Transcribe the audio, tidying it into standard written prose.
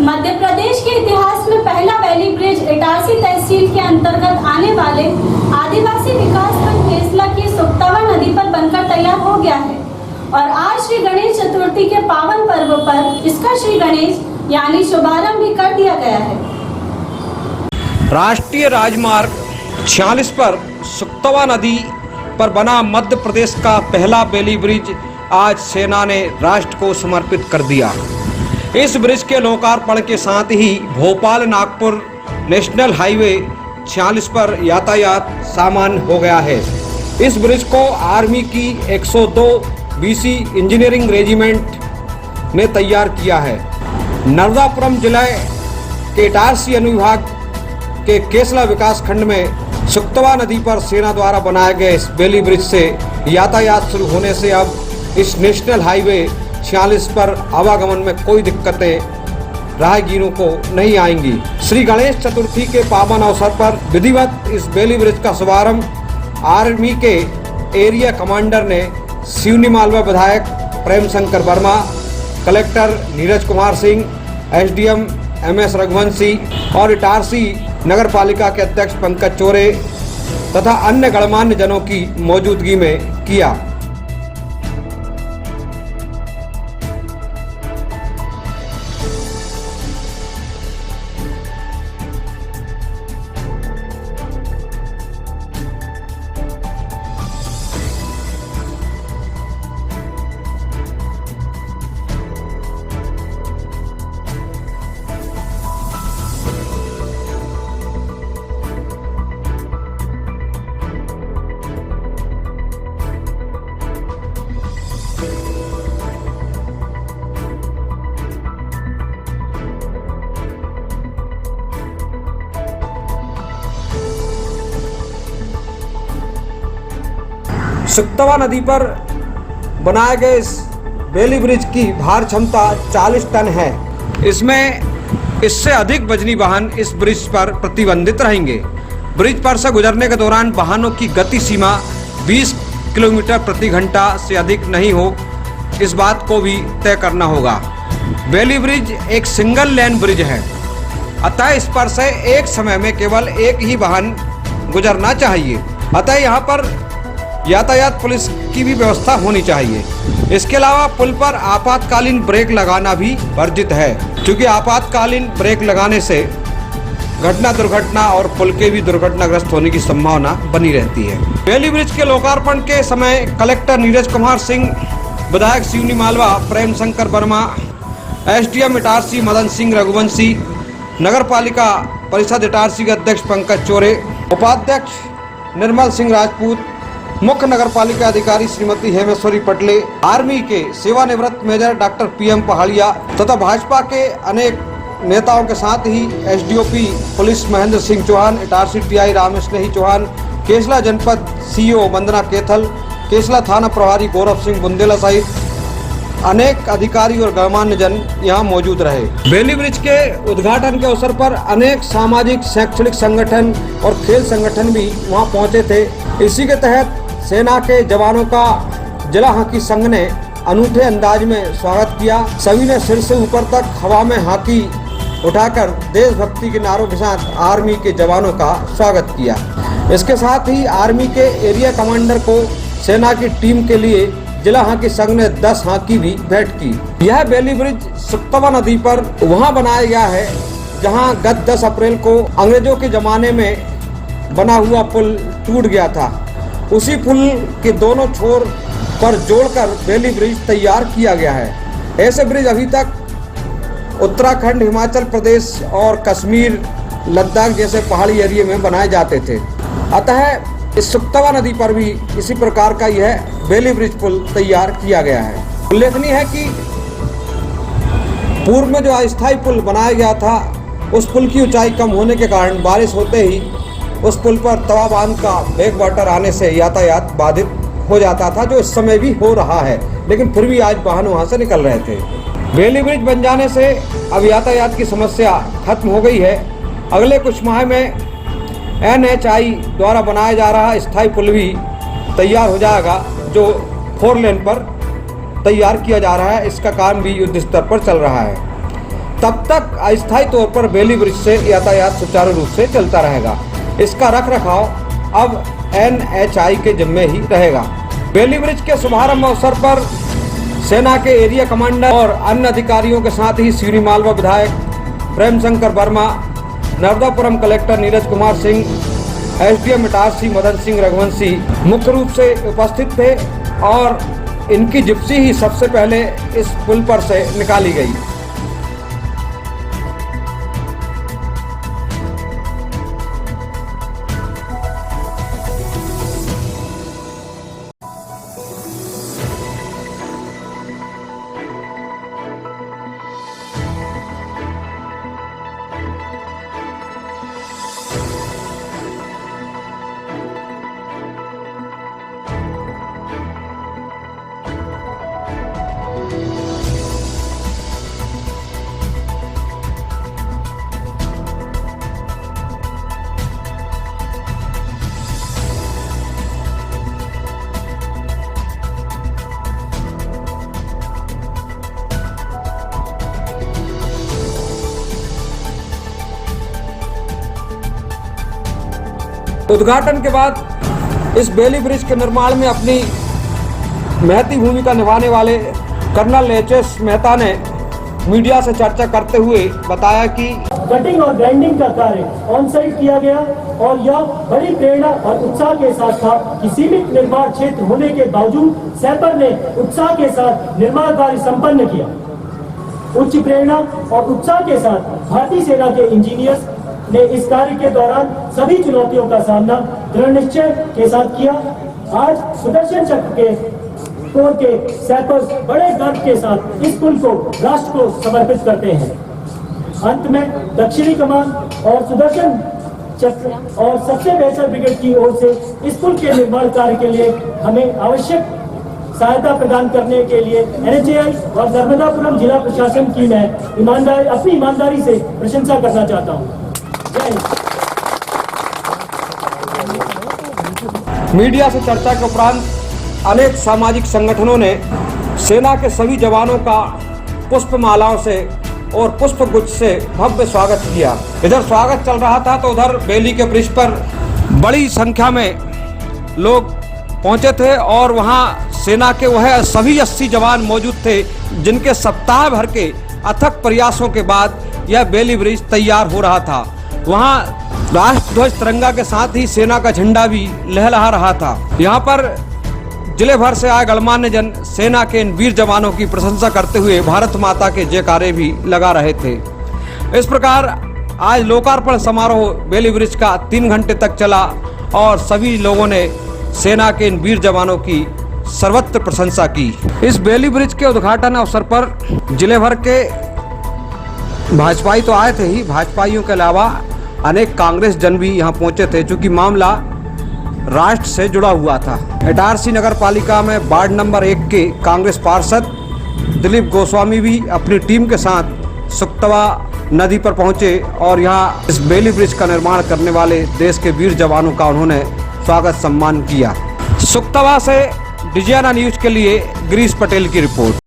मध्य प्रदेश के इतिहास में पहला वैली ब्रिज इटारसी तहसील के अंतर्गत आने वाले आदिवासी विकास खंड केसला की सुक्तवा नदी पर बनकर तैयार हो गया है और आज श्री गणेश चतुर्थी के पावन पर्व पर इसका श्री गणेश यानी शुभारंभ भी कर दिया गया है। राष्ट्रीय राजमार्ग 46 पर सुक्तवा नदी पर बना मध्य प्रदेश का पहला वैली ब्रिज आज सेना ने राष्ट्र को समर्पित कर दिया। इस ब्रिज के लोकार्पण के साथ ही भोपाल नागपुर नेशनल हाईवे 46 पर यातायात सामान्य हो गया है। इस ब्रिज को आर्मी की 102 BC इंजीनियरिंग रेजिमेंट ने तैयार किया है। नर्मदापुरम जिले के इटारसी अनुविभाग के केसला विकास खंड में सुक्तवा नदी पर सेना द्वारा बनाए गए इस वैली ब्रिज से यातायात शुरू होने से अब इस नेशनल हाईवे 46 पर आवागमन में कोई दिक्कतें राहगीरों को नहीं आएंगी। श्री गणेश चतुर्थी के पावन अवसर पर विधिवत इस वैली ब्रिज का शुभारंभ आर्मी के एरिया कमांडर ने सिवनी मालवा विधायक Prem Shankar Verma, collector Neeraj Kumar Singh, SDM MS Raghuvanshi और इटारसी नगर पालिका के अध्यक्ष पंकज चोरे तथा अन्य गणमान्य जनों की मौजूदगी में किया। सुक्तवा नदी पर बनाए गए इस वैली ब्रिज की भार क्षमता 40 टन है। इससे अधिक वजनी वाहन इस ब्रिज पर प्रतिबंधित रहेंगे। ब्रिज पर से गुजरने के दौरान वाहनों की गति सीमा 20 किलोमीटर प्रति घंटा से अधिक नहीं हो, इस बात को भी तय करना होगा। वैली ब्रिज एक सिंगल लेन ब्रिज है, अतः इस पर से एक समय में केवल एक ही वाहन गुजरना चाहिए। अतः यहाँ पर यातायात पुलिस की भी व्यवस्था होनी चाहिए। इसके अलावा पुल पर आपातकालीन ब्रेक लगाना भी वर्जित है, क्योंकि आपातकालीन ब्रेक लगाने से दुर्घटना और पुल के भी दुर्घटनाग्रस्त होने की संभावना बनी रहती है। वैली ब्रिज के लोकार्पण के समय कलेक्टर नीरज कुमार सिंह, विधायक सिवनी मालवा प्रेम शंकर वर्मा, SDM इटारसी मदन सिंह रघुवंशी, नगर पालिका परिषद इटारसी के अध्यक्ष पंकज चोरे, उपाध्यक्ष निर्मल सिंह राजपूत, मुख्य नगर पालिका अधिकारी श्रीमती हेमेश्वरी पटले, आर्मी के सेवानिवृत्त मेजर डॉक्टर PM पहाड़िया तथा भाजपा के अनेक नेताओं के साथ ही SDOP police Mahendra Singh Chauhan, Itarsi TI Ramesh Chauhan, Kesla जनपद CO वंदना केथल, केसला थाना प्रभारी गौरव सिंह बुंदेला सहित अनेक अधिकारी और गणमान्य जन यहाँ मौजूद रहे। वैली ब्रिज के उद्घाटन के अवसर पर अनेक सामाजिक शैक्षणिक संगठन और खेल संगठन भी वहाँ पहुँचे थे। इसी के तहत सेना के जवानों का जिला हॉकी संघ ने अनूठे अंदाज में स्वागत किया। सभी ने सिर से ऊपर तक हवा में हॉकी उठाकर देशभक्ति के नारों के साथ आर्मी के जवानों का स्वागत किया। इसके साथ ही आर्मी के एरिया कमांडर को सेना की टीम के लिए जिला हॉकी संघ ने 10 हॉकी भी भेंट की। यह वैली ब्रिज सुक्तवा नदी पर वहां बनाया गया है जहां गत 10 अप्रैल को अंग्रेजों के जमाने में बना हुआ पुल टूट गया था। उसी पुल के दोनों छोर पर जोड़कर वैली ब्रिज तैयार किया गया है। ऐसे ब्रिज अभी तक उत्तराखंड, हिमाचल प्रदेश और कश्मीर, लद्दाख जैसे पहाड़ी एरिया में बनाए जाते थे। अतः इस सुक्तवा नदी पर भी इसी प्रकार का यह वैली ब्रिज पुल तैयार किया गया है। उल्लेखनीय है कि पूर्व में जो अस्थायी पुल बनाया गया था, उस पुल की ऊंचाई कम होने के कारण बारिश होते ही उस पुल पर तवा बांध का बैक वाटर आने से यातायात बाधित हो जाता था, जो इस समय भी हो रहा है, लेकिन फिर भी आज वाहन वहां से निकल रहे थे। वैली ब्रिज बन जाने से अब यातायात की समस्या खत्म हो गई है। अगले कुछ माह में NHI द्वारा बनाया जा रहा स्थायी पुल भी तैयार हो जाएगा, जो 4 लेन पर तैयार किया जा रहा है। इसका काम भी युद्ध स्तर पर चल रहा है। तब तक अस्थायी तौर पर बेली ब्रिज से यातायात सुचारू रूप से चलता रहेगा। इसका रखरखाव अब NHAI के जिम्मे ही रहेगा। बेली ब्रिज के शुभारंभ अवसर पर सेना के एरिया कमांडर और अन्य अधिकारियों के साथ ही सीरी मालवा विधायक प्रेम शंकर वर्मा, नर्मदापुरम कलेक्टर नीरज कुमार सिंह, SDM इटारसी मदन सिंह रघुवंशी मुख्य रूप से उपस्थित थे और इनकी जिप्सी ही सबसे पहले इस पुल पर से निकाली गई। उद्घाटन के बाद इस बेली ब्रिज के निर्माण में अपनी महती भूमिका निभाने वाले कर्नल HS मेहता ने मीडिया से चर्चा करते हुए बताया कि कटिंग और ग्राइंडिंग का कार्य ऑन साइट किया गया और यह बड़ी प्रेरणा और उत्साह के साथ था कि सीमित निर्माण क्षेत्र होने के बावजूद सैपर ने उत्साह के साथ निर्माण कार्य संपन्न किया। उच्च प्रेरणा और उत्साह के साथ भारतीय सेना के इंजीनियर्स ने इस कार्य के दौरान सभी चुनौतियों का सामना दृढ़ निश्चय के साथ किया। आज सुदर्शन चक्र के कोर के सैपर्स बड़े गर्व के साथ इस पुल को राष्ट्र को समर्पित करते हैं। अंत में दक्षिणी कमान और सुदर्शन चक्र और सबसे बेहतर ब्रिगेड की ओर से इस पुल के निर्माण कार्य के लिए हमें आवश्यक सहायता प्रदान करने के लिए NHAI और नर्मदापुरम जिला प्रशासन की मैं अपनी ईमानदारी से प्रशंसा करना चाहता हूँ। मीडिया से चर्चा के उपरांत अनेक सामाजिक संगठनों ने सेना के सभी जवानों का पुष्प मालाओं से और पुष्प गुच्छ से भव्य स्वागत किया। इधर स्वागत चल रहा था तो उधर बेली के ब्रिज पर बड़ी संख्या में लोग पहुंचे थे और वहां सेना के वह सभी 80 जवान मौजूद थे जिनके सप्ताह भर के अथक प्रयासों के बाद यह बेली ब्रिज तैयार हो रहा था। वहां राष्ट्रध्वज तिरंगा के साथ ही सेना का झंडा भी लहरा रहा था। यहाँ पर जिले भर से आए गणमान्य जन सेना के इन वीर जवानों की प्रशंसा करते हुए भारत माता के जयकारे भी लगा रहे थे। इस प्रकार आज लोकार्पण समारोह बेली ब्रिज का 3 घंटे तक चला और सभी लोगों ने सेना के इन वीर जवानों की सर्वत्र प्रशंसा की। इस बेली ब्रिज के उद्घाटन अवसर पर जिले भर के भाजपाई तो आए थे ही, भाजपाइयों के अलावा अनेक कांग्रेस जन भी यहाँ पहुंचे थे चूँकि मामला राष्ट्र से जुड़ा हुआ था। इटारसी नगर पालिका में वार्ड नंबर 1 के कांग्रेस पार्षद दिलीप गोस्वामी भी अपनी टीम के साथ सुक्तवा नदी पर पहुंचे और यहाँ इस बेली ब्रिज का निर्माण करने वाले देश के वीर जवानों का उन्होंने स्वागत सम्मान किया। सुक्तवा से डिजियाना न्यूज के लिए गिरीश पटेल की रिपोर्ट।